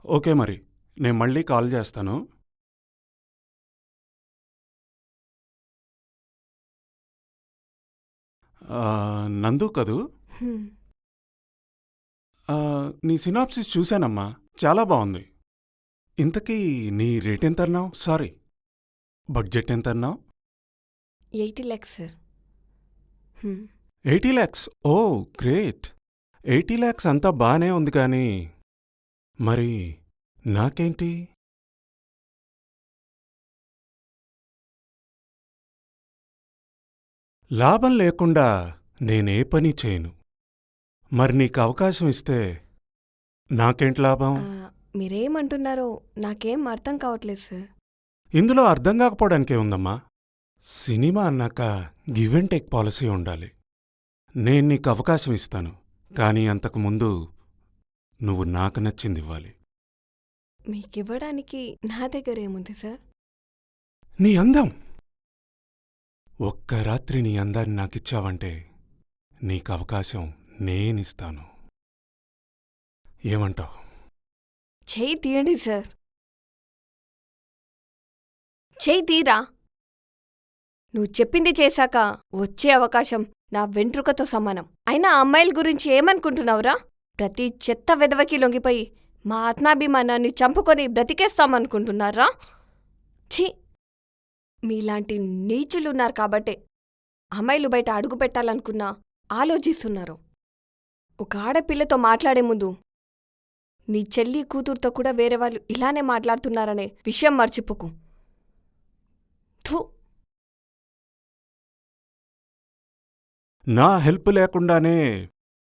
Okay మరి. నేను మళ్ళీ కాల్ చేస్తాను. నందు కదూ? హ్మ్. నీ సినాప్సిస్ చూశానమ్మా, చాలా బాగుంది. ఇంతకీ నీ రేట్ ఎంత అన్నావు? సారీ, బడ్జెట్ ఎంత అన్నావు? 80 lakhs సార్. హ్మ్. 80 lakhs. ఓ గ్రేట్. 80 lakhs అంతా బానే ఉంది కానీ మరి నాకేంటి? లాభం లేకుండా నేనే పని చేయను. మరి నీకు అవకాశం ఇస్తే నాకేంటి లాభం? మీరేమంటున్నారో నాకేం అర్థం కావట్లేదు సార్. ఇందులో అర్థం కాకపోవడానికే ఉందమ్మా. సినిమా అన్నాక గివ్ అండ్ టేక్ పాలసీ ఉండాలి. నేను నీకు అవకాశం ఇస్తాను, కానీ అంతకుముందు నువ్వు నాకు నచ్చిందివ్వాలి. మీకివ్వడానికి నా దగ్గర ఏముంది సార్? నీ అందం. ఒక్క రాత్రి నీ అందాన్ని నాకిచ్చావంటే నీకు అవకాశం నేనిస్తాను. ఏమంటావు? చెయ్యి తీయండి సార్. చెయ్యి తీరా. నువ్వు చెప్పింది చేశాక వచ్చే అవకాశం నా వెంట్రుకతో సమానం. అయినా ఆ అమ్మాయిల గురించి ఏమనుకుంటున్నావురా? ప్రతి చెత్త వెధవకి లొంగిపోయి మా ఆత్మాభిమానాన్ని చంపుకొని బ్రతికేస్తామనుకుంటున్నారా? ఛీ, మీలాంటి నీచులున్నారు కాబట్టే అమ్మాయిలు బయట అడుగు పెట్టాలనుకున్నా ఆలోచిస్తున్నారు. ఒక ఆడపిల్లతో మాట్లాడే ముందు నీ చెల్లి కూతురుతో కూడా వేరే వాళ్ళు ఇలానే మాట్లాడుతున్నారనే విషయం మర్చిపోకు. థూ. నా హెల్ప్ లేకుండానే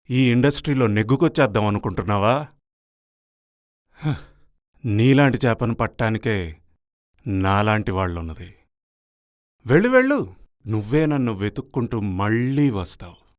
ఈ ఇండస్ట్రీలో నెగ్గుకొచ్చేద్దాం అనుకుంటున్నావా? నీలాంటి చేపను పట్టానికే నాలాంటి వాళ్ళున్నది. వెళ్ళు వెళ్ళు, నువ్వే నన్ను వెతుక్కుంటూ మళ్ళీ వస్తావు.